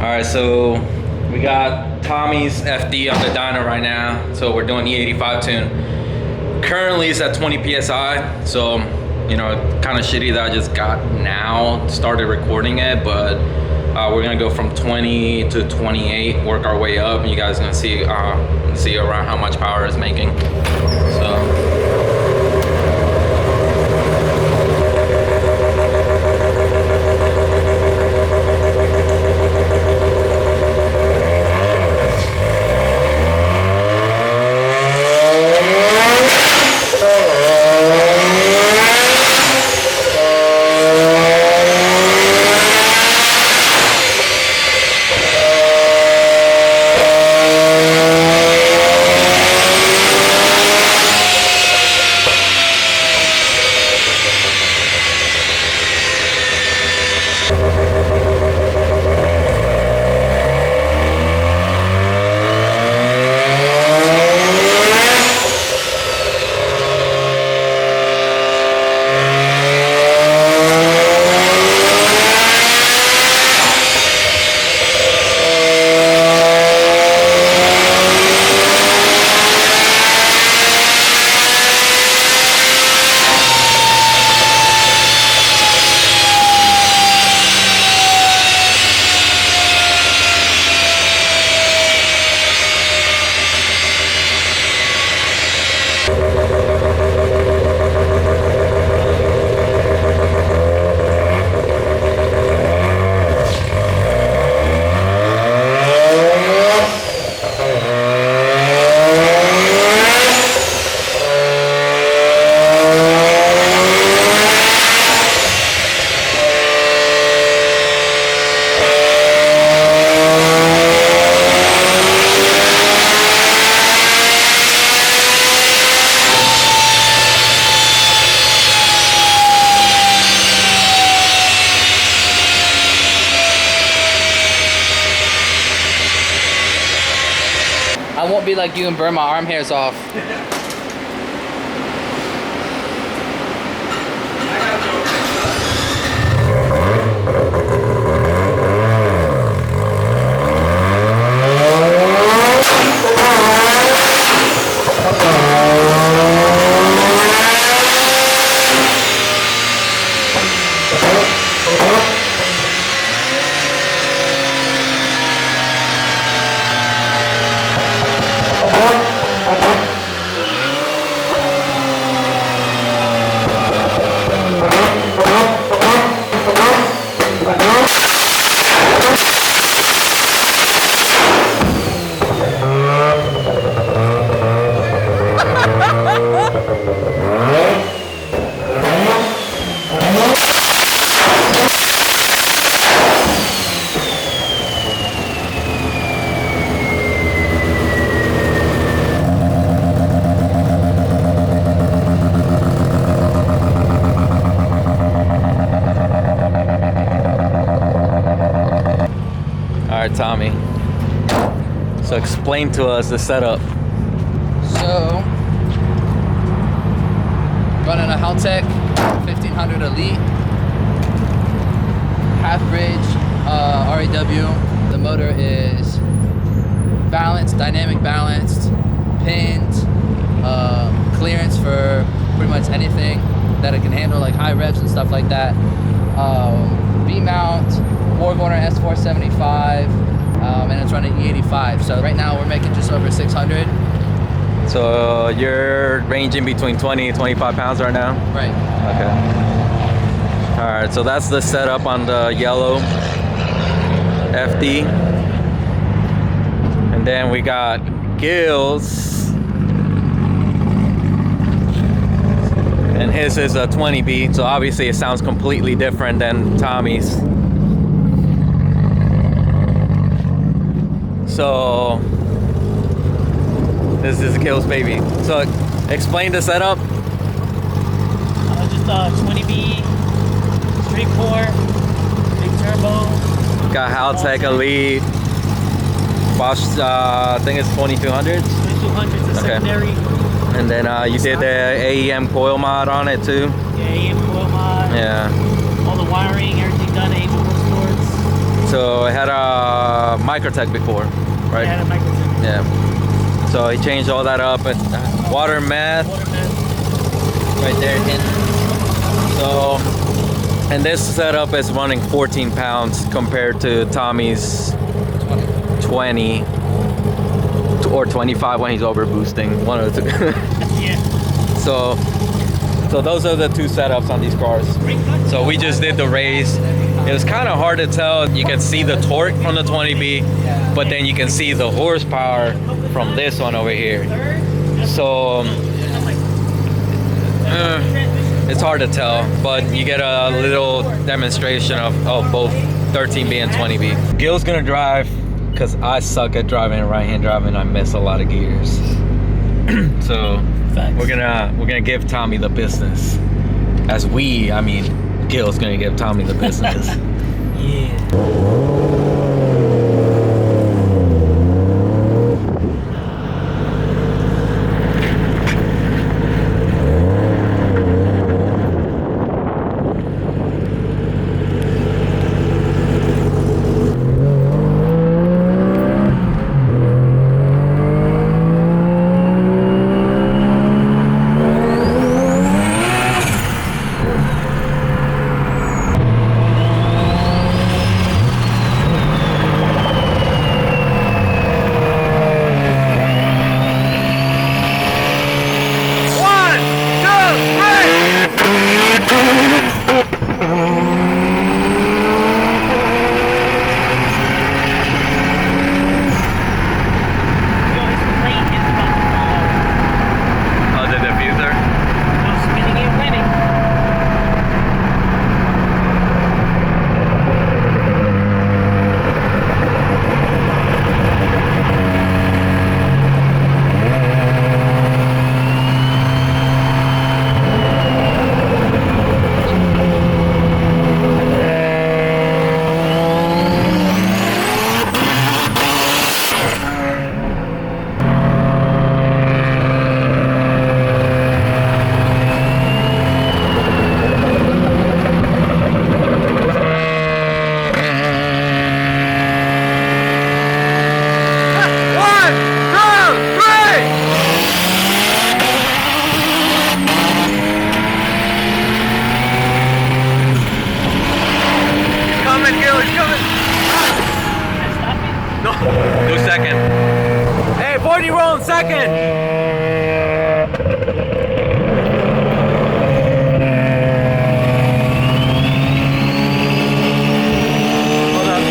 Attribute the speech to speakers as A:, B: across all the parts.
A: Alright, so we got Tommy's FD on the dyno right now. So we're doing E85 tune. Currently it's at 20 PSI. So, you know, kind of shitty that I just got now, started recording it, but we're gonna go from 20 to 28, work our way up, and you guys are gonna see around how much power it's making. So.
B: I won't be like you and burn my arm hairs off.
A: Alright, Tommy. So explain to us the setup.
B: So, running a Haltech 1500 Elite, half bridge, RAW. The motor is balanced, dynamic balanced, pinned, clearance for pretty much anything that it can handle, like high revs and stuff like that. V-mount, 4-corner S475, and it's running E85. So right now we're making just over 600.
A: So you're ranging between 20 and 25 pounds right now?
B: Right.
A: Okay. Alright, so that's the setup on the yellow FD. And then we got Gil's. And his is a 20B, so obviously it sounds completely different than Tommy's. So this is Gil's baby. So explain the setup.
C: Just a 20B, straight 4, big turbo.
A: Got Haltech Elite. Bosch, I think it's 2200s.
C: 2200s, the secondary.
A: And then you did the AEM coil mod on it too?
C: Yeah, AEM coil mod.
A: Yeah.
C: All the wiring, everything done at Motorsports.
A: So it had a Microtech before, right?
C: Yeah, the microphone.
A: Yeah. So he changed all that up and water meth right there. So, and this setup is running 14 pounds compared to Tommy's 20 or 25 when he's over boosting. One of the two.
C: Yeah.
A: So those are the two setups on these cars. So we just did the race. It was kind of hard to tell. You can see the torque from the 20B, but then you can see the horsepower from this one over here. So it's hard to tell, but you get a little demonstration of both 13B and 20B. Gil's gonna drive because I suck at driving right-hand driving. I miss a lot of gears. So we're gonna give Tommy the business. I mean Gil's gonna give Tommy the business.
C: Yeah.
A: Go second. Hey, 40 roll second. Hold up.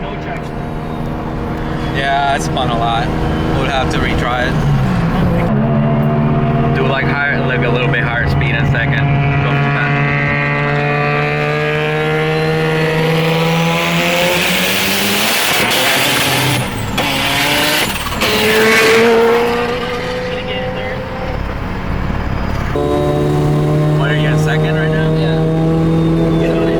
C: No traction.
A: Yeah, I spun a lot. We'll have to retry it. Do like a little bit higher speed in second. Go from that. What are you in second right now?
B: Yeah.
A: Get on it.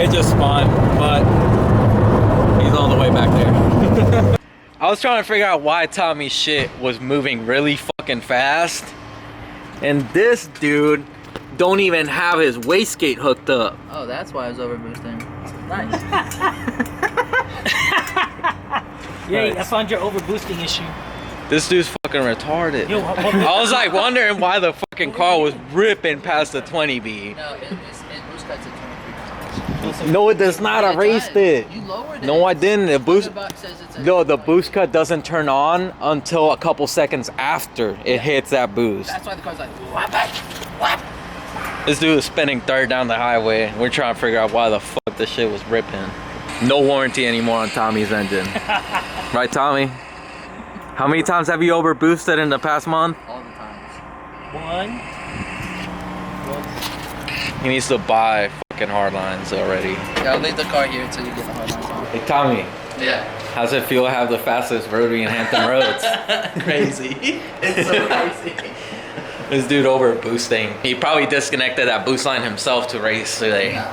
A: It just spun, but he's all the way back there. I was trying to figure out why Tommy's shit was moving really fucking fast, and this dude don't even have his wastegate hooked up.
B: Oh, that's why I was over boosting. Nice.
C: Yeah, I found your overboosting issue.
A: This dude's fucking retarded.
C: Yo,
A: I was like wondering why the fucking car was ripping past the 20B.
B: No, it boost cuts at 23 times.
A: No, it does not. I raced it.
B: You lowered it.
A: No, I didn't. The boost.
B: Says it's a-
A: No, the boost cut doesn't turn on until a couple seconds after it hits that boost.
B: That's why the car's like, whap, whap.
A: This dude is spinning third down the highway. We're trying to figure out why the fuck this shit was ripping. No warranty anymore on Tommy's engine. Right, Tommy? How many times have you over boosted in the past month?
B: All the times.
C: One.
A: He needs to buy fucking hard lines already.
B: Yeah, I'll leave the car here until you get the hard lines on.
A: Hey, Tommy.
B: Yeah.
A: How's it feel to have the fastest rotary in Hampton Roads?
B: Crazy. It's so crazy.
A: This dude over boosting. He probably disconnected that boost line himself to race today.
B: Yeah.